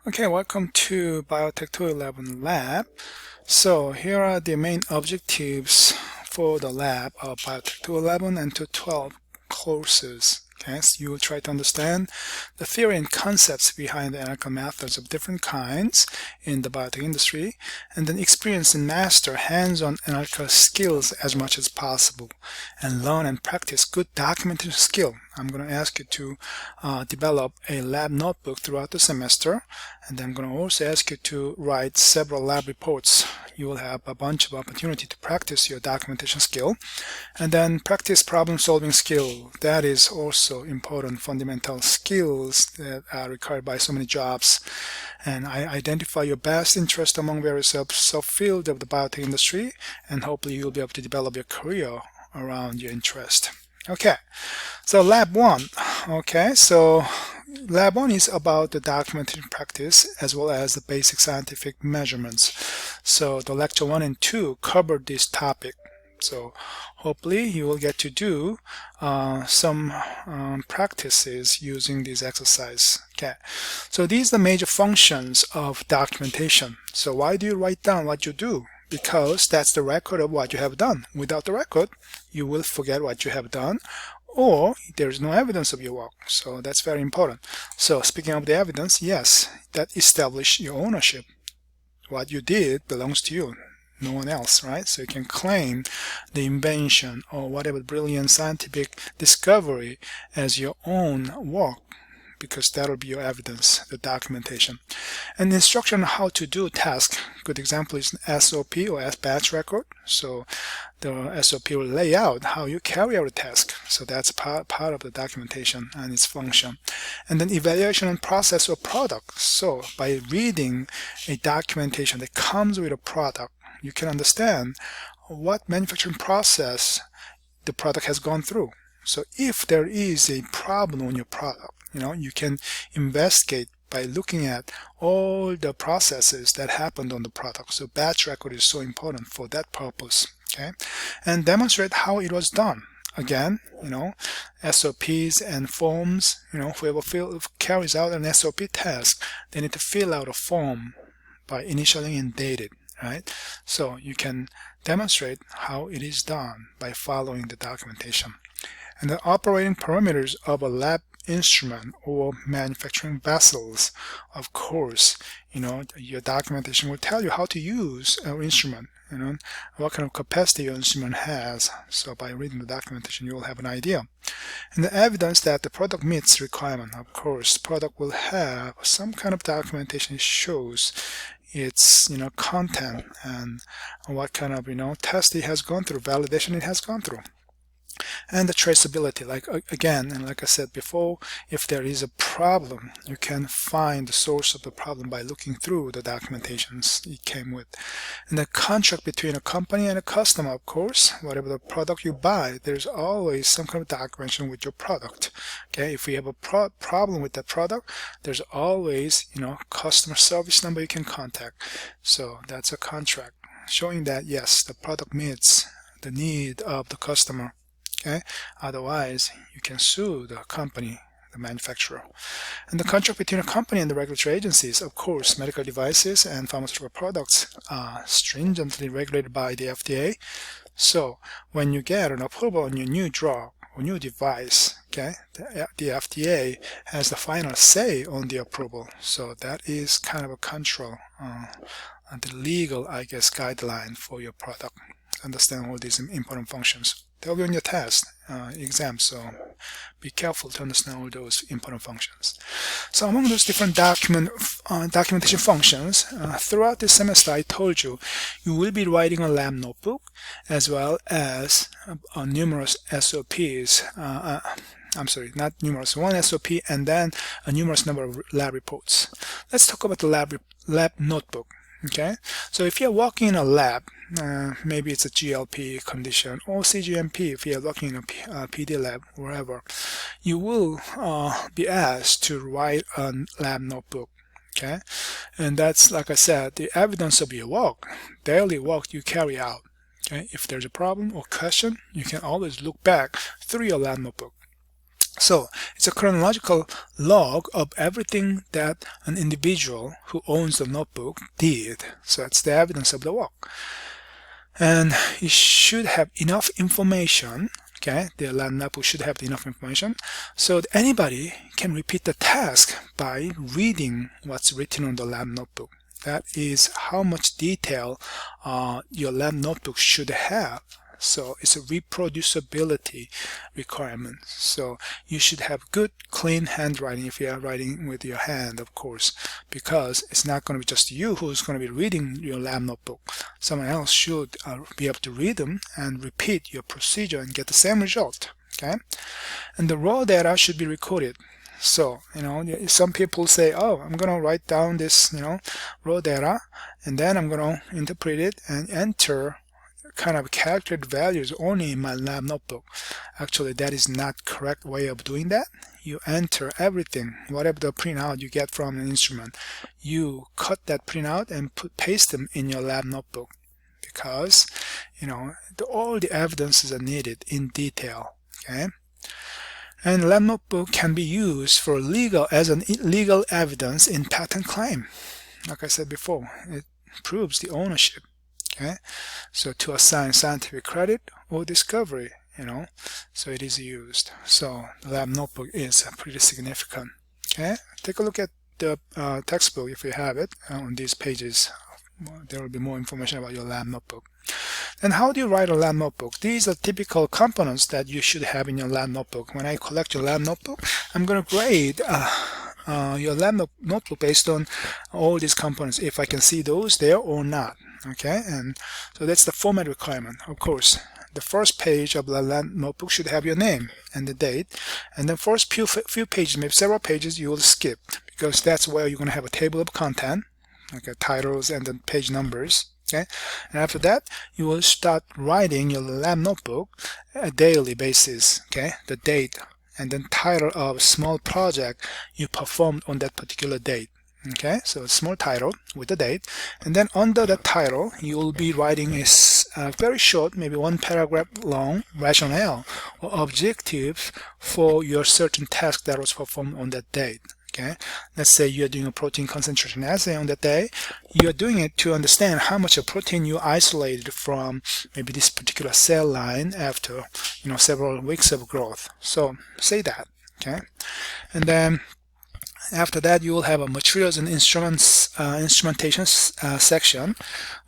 Okay, welcome to Biotech 211 lab. So here are the main objectives for the lab of Biotech 211 and 212 courses. Okay, so you will try to understand the theory and concepts behind the analytical methods of different kinds in the biotech industry, and then experience and master hands-on analytical skills as much as possible, and learn and practice good documentation skill. I'm going to ask you to develop a lab notebook throughout the semester, and then I'm going to also ask you to write several lab reports. You will have a bunch of opportunity to practice your documentation skill, and then practice problem solving skill. That is also important fundamental skills that are required by so many jobs. And I identify your best interest among various subfields of the biotech industry, and hopefully you'll be able to develop your career around your interest. Okay, so Lab 1. Okay, so Lab 1 is about the documentation practice as well as the basic scientific measurements. So the lecture 1 and 2 covered this topic. So hopefully you will get to do some practices using this exercise. Okay, so these are the major functions of documentation. So why do you write down what you do? Because that's the record of what you have done. Without the record, you will forget what you have done, or there is no evidence of your work. So that's very important. So speaking of the evidence, yes, that establishes your ownership. What you did belongs to you, no one else, right? So you can claim the invention or whatever brilliant scientific discovery as your own work, because that will be your evidence, the documentation. And the instruction on how to do task. Good example is an SOP or batch record. So the SOP will lay out how you carry out a task. So that's part of the documentation and its function. And then evaluation and process or product. So by reading a documentation that comes with a product, you can understand what manufacturing process the product has gone through. So if there is a problem on your product, you can investigate by looking at all the processes that happened on the product. So batch record is so important for that purpose. Okay, and demonstrate how it was done. Again, SOPs and forms. Whoever carries out an SOP task, they need to fill out a form by initialing and dated. Right? So you can demonstrate how it is done by following the documentation. And the operating parameters of a lab instrument or manufacturing vessels. Of course, your documentation will tell you how to use an instrument, what kind of capacity your instrument has. So by reading the documentation, you will have an idea. And the evidence that the product meets requirement. Of course, product will have some kind of documentation that shows its content and what kind of test it has gone through, validation it has gone through. And the traceability, like I said before, if there is a problem, you can find the source of the problem by looking through the documentations it came with. And the contract between a company and a customer, of course, whatever the product you buy, there's always some kind of documentation with your product. Okay, if we have a problem with that product, there's always customer service number you can contact. So that's a contract showing that yes, the product meets the need of the customer. Okay, otherwise you can sue the company, the manufacturer. And the contract between a company and the regulatory agencies, of course, medical devices and pharmaceutical products are stringently regulated by the FDA. So when you get an approval on your new drug or new device, okay, the FDA has the final say on the approval. So that is kind of a control, the legal, guideline for your product. Understand all these important functions. They'll be on your test exam, so be careful to understand all those important functions. So among those different documentation functions, throughout this semester I told you, you will be writing a lab notebook as well as numerous SOPs. I'm sorry, not numerous, one SOP and then a numerous number of lab reports. Let's talk about the lab notebook. Okay, so if you're working in a lab, maybe it's a GLP condition or CGMP, if you're working in a PD lab, wherever, you will be asked to write a lab notebook. Okay, and that's, like I said, the evidence of your work, daily work you carry out. Okay, if there's a problem or question, you can always look back through your lab notebook. So it's a chronological log of everything that an individual who owns the notebook did. So that's the evidence of the work. And it should have enough information, okay, the lab notebook should have enough information so that anybody can repeat the task by reading what's written on the lab notebook. That is how much detail your lab notebook should have. So it's a reproducibility requirement. So you should have good, clean handwriting if you are writing with your hand, of course, because it's not going to be just you who's going to be reading your lab notebook. Someone else should be able to read them and repeat your procedure and get the same result. Okay, and the raw data should be recorded. So, some people say, oh, I'm going to write down this, raw data, and then I'm going to interpret it and enter kind of calculated values only in my lab notebook. Actually, that is not correct way of doing that. You enter everything, whatever the printout you get from an instrument, you cut that printout and paste them in your lab notebook, because all the evidences are needed in detail. Okay, and lab notebook can be used for legal evidence in patent claim. Like I said before, it proves the ownership. Okay, so to assign scientific credit or discovery, so it is used. So the lab notebook is pretty significant. Okay, take a look at the textbook if you have it. On these pages there will be more information about your lab notebook. And how do you write a lab notebook? These are typical components that you should have in your lab notebook. When I collect your lab notebook, I'm going to grade your lab notebook based on all these components, if I can see those there or not. Okay, and so that's the format requirement. Of course, the first page of the lab notebook should have your name and the date, and the first few pages, maybe several pages, you will skip, because that's where you're going to have a table of content, okay, titles and then page numbers. Okay, and after that you will start writing your lab notebook a daily basis. Okay, the date and then title of small project you performed on that particular date. Okay, so a small title with the date, and then under the title you will be writing a very short, maybe 1 paragraph long rationale or objective for your certain task that was performed on that date. Okay, let's say you're doing a protein concentration assay on that day. You're doing it to understand how much of protein you isolated from maybe this particular cell line after several weeks of growth. So say that. Okay, and then after that you will have a materials and instrumentation section.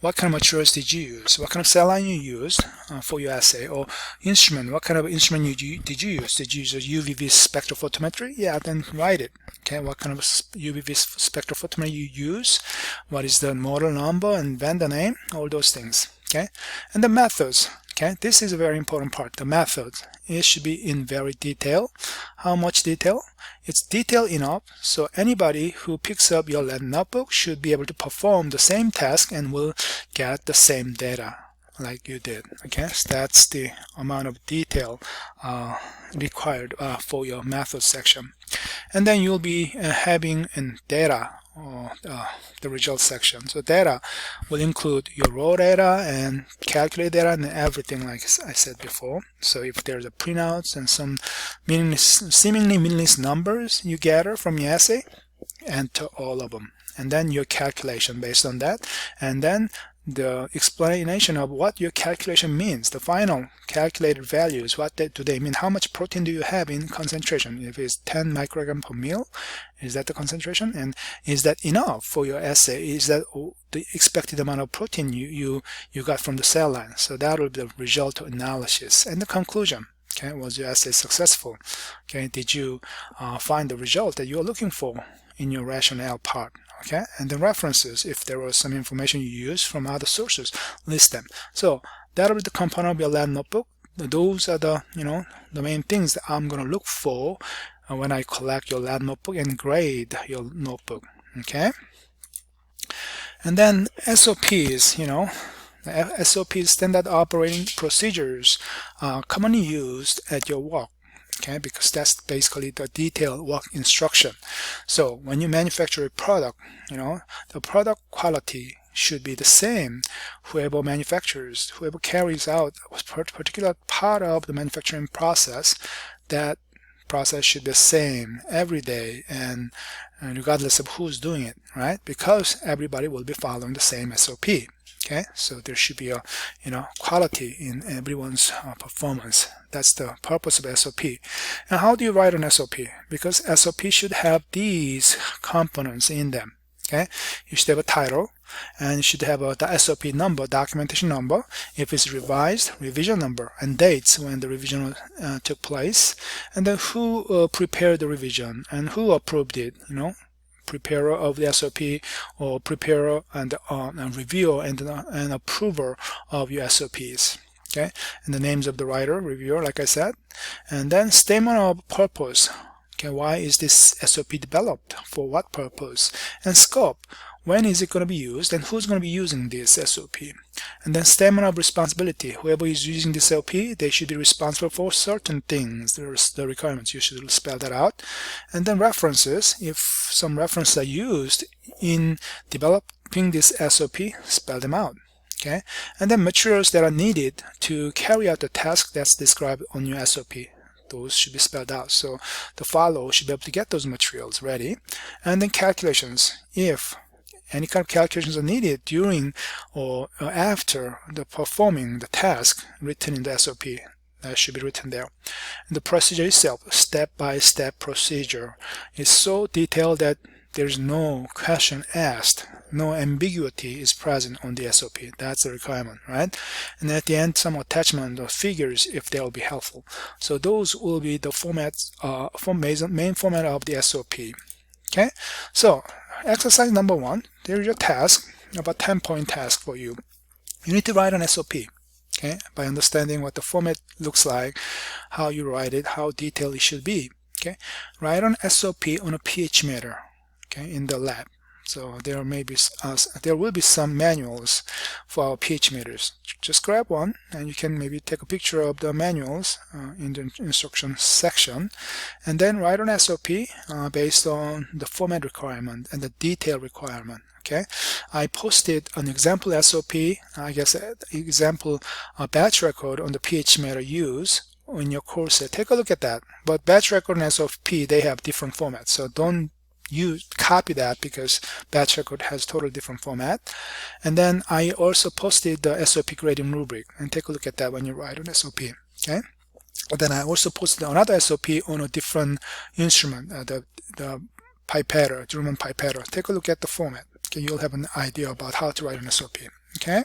What kind of materials did you use? What kind of cell line you used for your assay? Or instrument, what kind of instrument did you use? Did you use a UV spectrophotometry? Yeah, then write it. Okay, what kind of UV spectrophotometry you use? What is the model number and vendor name? All those things. Okay, and the methods. Okay, this is a very important part. The methods. It should be in very detail. How much detail? It's detailed enough so anybody who picks up your lab notebook should be able to perform the same task and will get the same data like you did. Okay, so that's the amount of detail required for your method section. And then you'll be having data, or the results section. So data will include your raw data and calculated data and everything, like I said before. So if there's a printouts and some seemingly meaningless numbers you gather from your assay, enter all of them, and then your calculation based on that, and then the explanation of what your calculation means, the final calculated values, what do they mean, how much protein do you have in concentration. If it's 10 microgram per mil, is that the concentration, and is that enough for your assay? Is that the expected amount of protein you got from the cell line? So that will be the result analysis and the conclusion. Okay, was your assay successful? Okay, did you find the result that you're looking for in your rationale part? Okay, and the references, if there was some information you use from other sources, list them. So that will be the component of your lab notebook. Those are the the main things that I'm going to look for when I collect your lab notebook and grade your notebook. Okay, and then SOPs, the SOPs, standard operating procedures, commonly used at your work. Okay, because that's basically the detailed work instruction. So when you manufacture a product, the product quality should be the same. Whoever manufactures, whoever carries out a particular part of the manufacturing process, that process should be the same every day, and regardless of who's doing it, right? Because everybody will be following the same SOP. Okay, so there should be a quality in everyone's performance. That's the purpose of SOP. And how do you write an SOP? Because SOP should have these components in them. Okay, you should have a title, and you should have the SOP number, documentation number, if it's revised, revision number, and dates when the revision took place, and then who prepared the revision and who approved it. Preparer of the SOP, or preparer and reviewer and approver of your SOPs. Okay, and the names of the writer, reviewer, like I said, and then statement of purpose. Okay, why is this SOP developed? For what purpose? And scope. When is it going to be used, and who's going to be using this SOP? And then statement of responsibility. Whoever is using this SOP, they should be responsible for certain things. There's the requirements. You should spell that out. And then references. If some references are used in developing this SOP, spell them out. Okay. And then materials that are needed to carry out the task that's described on your SOP. Those should be spelled out. So the follower should be able to get those materials ready. And then calculations. If any kind of calculations are needed during or after the performing the task written in the SOP, that should be written there. And the procedure itself, step-by-step procedure, is so detailed that there's no question asked, no ambiguity is present on the SOP. That's the requirement, right? And at the end, some attachment of figures if they will be helpful. So those will be the main format of the SOP. Okay, so exercise number 1, there's your task, about 10-point task for you. You need to write an SOP, okay, by understanding what the format looks like, how you write it, how detailed it should be. Okay, write an SOP on a pH meter, okay, in the lab. So there will be some manuals for our pH meters. Just grab one, and you can maybe take a picture of the manuals in the instruction section, and then write an SOP based on the format requirement and the detail requirement. Okay, I posted an example SOP, I guess example batch record on the pH meter use in your course. Take a look at that. But batch record and SOP, they have different formats, so don't copy that, because batch record has totally different format. And then I also posted the SOP grading rubric, and take a look at that when you write an SOP. Okay. And then I also posted another SOP on a different instrument, the pipetta, German pipetta. Take a look at the format. Okay, you'll have an idea about how to write an SOP. Okay.